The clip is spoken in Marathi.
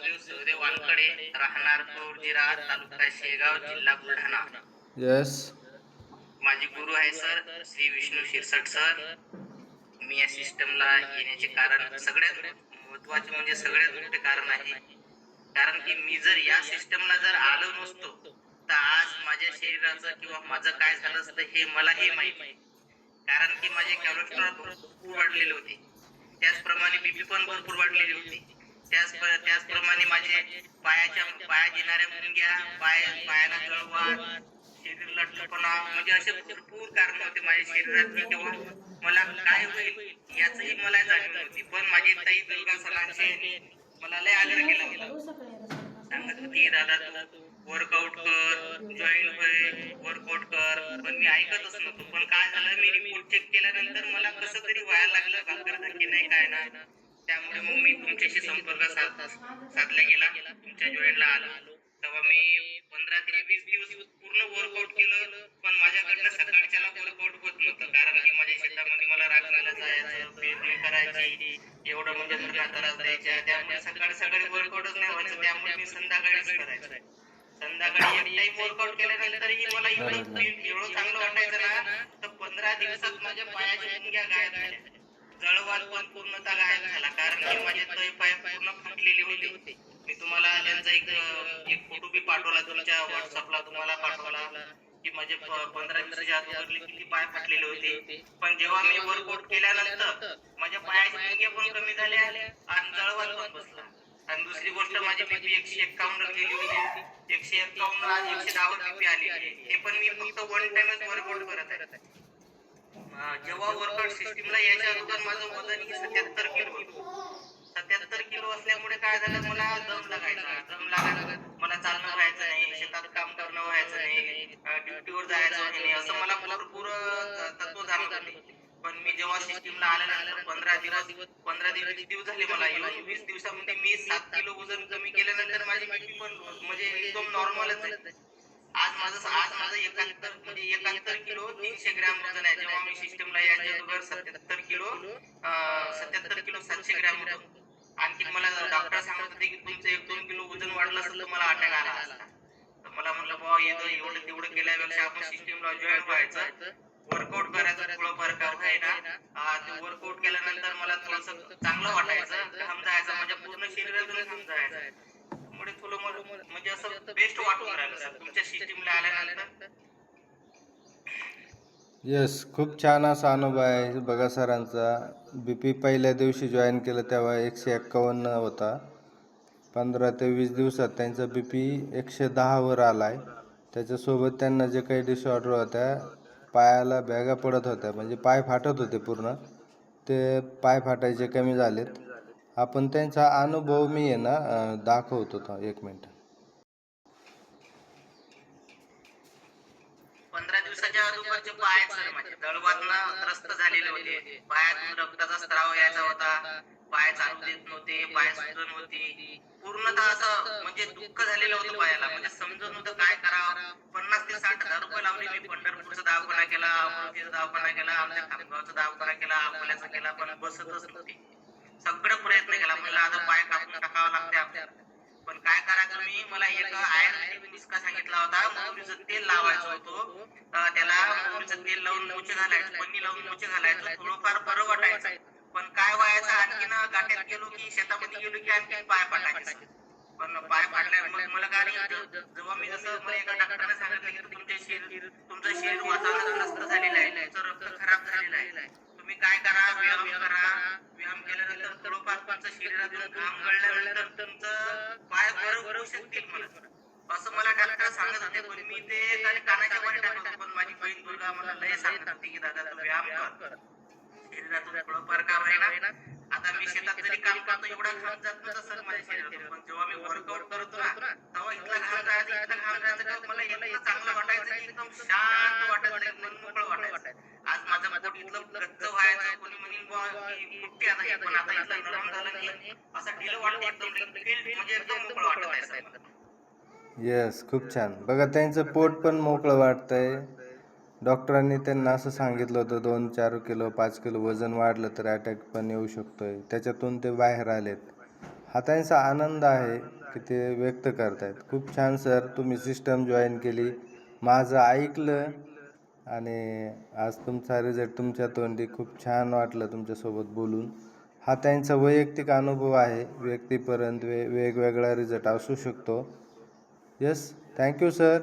सुदेव सहदेव वानकडे, राहणार कौरजिरा, तालुका शेगाव, जिल्हा बुलढाणा. यस. माझे गुरु आहे सर श्री विष्णू शिरसट सर. मी या सिस्टमला येण्याचे कारण सगळ्यात महत्वाचे म्हणजे सगळ्यात मोठे कारण आहे, कारण की मी जर या सिस्टमला जर आलो नसतो तर आज माझ्या शरीराचं किंवा माझं काय झालं असतं हे मलाही माहिती. कारण की माझे कोलेस्ट्रॉल भरपूर वाढलेले होते, त्याचप्रमाणे बीपी पण भरपूर वाढलेली होती. त्याचप्रमाणे माझे पायात येणाऱ्या मुंग्या, पायाला जळवाट, शरीर लठ्ठपणा, म्हणजे असे भरपूर कारण होते माझ्या शरीरात की तेव्हा मला काय होईल याचही मला जाणीव नव्हती. पण माझी ताई दुर्गा सलांचे मला लय आग्रह केला होता, सांगत होती दादा तू वर्कआउट कर, जॉईन होय, वर्कआउट कर. पण मी ऐकतच नव्हतो. पण काय झालं, मी रिपोर्ट चेक केल्यानंतर मला कसं तरी व्हायला लागलं, भाकरधक्के नाही काय ना. त्यामुळे मग मी तुमच्याशी संपर्क साधला गेला, तुमच्या जॉईनला आलो. तेव्हा मी 15 ते 20 दिवस पूर्ण वर्कआउट केलं. पण माझ्याकडनं सकाळच्याला वर्कआउट होत नव्हतं, कारण की माझ्या शेतामध्ये मला राखण्याला जायचं, पेरणी करायची, एवढं म्हणजे घरला त्रास द्यायच्या. त्यामुळे सकाळी वर्कआउटच नाही व्हायचं. त्यामुळे मी संध्याकाळीच करायचो. संध्याकाळी एक टाइम वर्कआउट केल्यानंतरही मला एवढं चांगलं वाटायचं ना, तर 15 दिवसात माझ्या पायाच्या मुंग्या गायब झाल्या, जळवात पण पूर्णतः गायब झाला. कारण की माझे तळ पाय पूर्ण फुटलेले होते. मी तुम्हाला त्यांचा एक फोटो बी पाठवला, तुमच्या व्हॉट्सअपला तुम्हाला पाठवला की माझे 15 दिवसाच्या अगोदरले किती पाय फाटलेले होते. पण जेव्हा मी वर्कआउट केल्यानंतर माझ्या पायाच्या मुंग्या पण कमी झाल्या आणि जळवात पण बसला. आणि दुसरी गोष्ट, माझी बीपी 151 गेली होती, 151 आज 110 वर बीपी आली आहे. हे पण मी फक्त वन टाइमच वर्कआउट करत आहे. जेव्हा वर्कआउट सिस्टीमला यायच्या अगोदर माझं वजन ही 77 किलो होतं. 77 किलो असल्यामुळे काय झालं, मला दम लागायचा. मला चालणं व्हायचं नाही, शेतात काम करणं व्हायचं नाही, ड्युटीवर जायचं नाही, असं मला भरपूर तत्व जाणवत होते. पण मी जेव्हा सिस्टीमला आल्यानंतर 15 दिवस झाले मला येऊन, 20 दिवसामध्ये मी 7 किलो वजन कमी केल्यानंतर माझी बीपी पण म्हणजे एकदम नॉर्मलच आहे. आज माझं 71 किलो 300 ग्रॅम वजन आहे. जेव्हा मी सिस्टमला यायच्या अगोदर 77 किलो 700 ग्रॅम होतं. आणखी मला डॉक्टर सांगत होते की तुमचं 1-2 किलो वजन वाढलं असतं तर मला अटॅक आला असता. तर मला म्हटलं बाबा एवढं तेवढं केल्यापेक्षा आपण सिस्टमला जॉईन व्हायचं, वर्कआउट करायचं, थोडंफार का होईना. ते वर्कआउट केल्यानंतर मला थोडंसं चांगलं वाटायचं, घाम जायचा, माझ्या पूर्ण शरीरातून घाम जायचा. त्यामुळे थोडं मला म्हणजे असं बेस्ट वाटून राहिलं सर तुमच्या सिस्टमला आल्यानंतर. यस, खूप छान असा अनुभव आहे बघा सरांचा. बी पी पहिल्या दिवशी जॉईन केलं तेव्हा 151 होता. 15 ते 20 दिवसात त्यांचा बी पी 110 वर आला आहे. त्याच्यासोबत त्यांना जे काही डिसऑर्डर होत्या, पायाला बॅगा पडत होत्या, म्हणजे पाय फाटत होते पूर्ण, ते पाय फाटायचे कमी झालेत. आपण त्यांचा अनुभव मी आहे ना दाखवतो. 1 मिनिट. 15 दिवसाच्या अगोदरचे पाय सर माझे दळवातनं त्रस्त झालेले होते. पायातून रक्ताचा स्त्राव यायचा होता, पाय चालू देत नव्हते, पाय सुजन होती, पूर्णतः असं म्हणजे दुःख झालेलं होतं पायाला. म्हणजे समजत नव्हतं काय करावं. 50 ते 60 हजार रुपये लावले मी. पंढरपूरचा दवाखाना केला, अमरावतीचा दवाखाना केला, आमच्या खामगावचा दवाखाना केला, अकोल्याचा केला, पण बसतच नव्हती. सगळं प्रयत्न केला, म्हणलं आता पाय कापून टाकावा लागते आपल्याला. पण काय करा तुम्ही, मला एक आयुर्वेदिक नुसका सांगितला होता, मोहरीचं तेल लावायचं होतं. त्याला मोहरीचं तेल लावून मोचे घालायचं, पन्नी लावून मोचे घालायचं, थोडंफार बरं वाटायचं. पण काय व्हायचं, आणखीन गाठ्यात गेलो की शेतामध्ये गेलो की आणखी पाय फाटायचे. पण पाय फाटल्या मग मला काय जेव्हा मी जसं मला एका डॉक्टरने सांगितलं की तुमचं शरीर वातावरण त्रस्त झालेलं आहे, तुमचं रक्त खराब झालेलं आहे, तुम्ही काय करा, व्यायाम करा. व्यायाम केल्यानंतर थोडंफार तुमचं शरीरातून घाम गळल्यानंतर तुमचं पाय बरं होऊ शकतील म्हणत, असं मला डॉक्टर सांगत होते. पण मी ते कानाच्या वर टाकत होतो. पण माझी बहीण दुर्गा मला लय सांगत होती की दादा तू व्यायाम कर, शरीरातून थोडंफार का होईना. आता मी शेतात जरी काम करतो, एवढा घाम जात नव्हता सर माझ्या शरीरातून. पण जेव्हा मी वर्कआउट करतो ना, तेव्हा इथला घाम जायचं का मला इतकं चांगलं वाटायचं की एकदम शांत वाटायचं, मन मोकळं वाटायचं. आज माझं पोट इथलं गच्च व्हायचं, कोणी म्हणेल बुवा की कुठे आता हे, पण आता इथलं नरम झालं की असं ढिलं वाटतं, एकदम फील म्हणजे एकदम मोकळं वाटत आहे सर मला. येस, खूप छान. बघा त्यांचं पोट पण मोकळं वाटतंय. डॉक्टरांनी त्यांना असं सांगितलं होतं 2-4 किलो 5 किलो वजन वाढलं तर अटॅक पण येऊ शकतोय. त्याच्यातून ते बाहेर आलेत. हा त्यांचा आनंद आहे की ते व्यक्त करतायत. खूप छान सर, तुम्ही सिस्टम जॉईन केली, माझं ऐकलं आणि आज तुमचा रिझल्ट तुमच्या तोंडी. खूप छान वाटलं तुमच्यासोबत बोलून. हा त्यांचा वैयक्तिक अनुभव आहे, व्यक्तीपर्यंत वेगवेगळा रिझल्ट असू शकतो. Yes, thank you sir.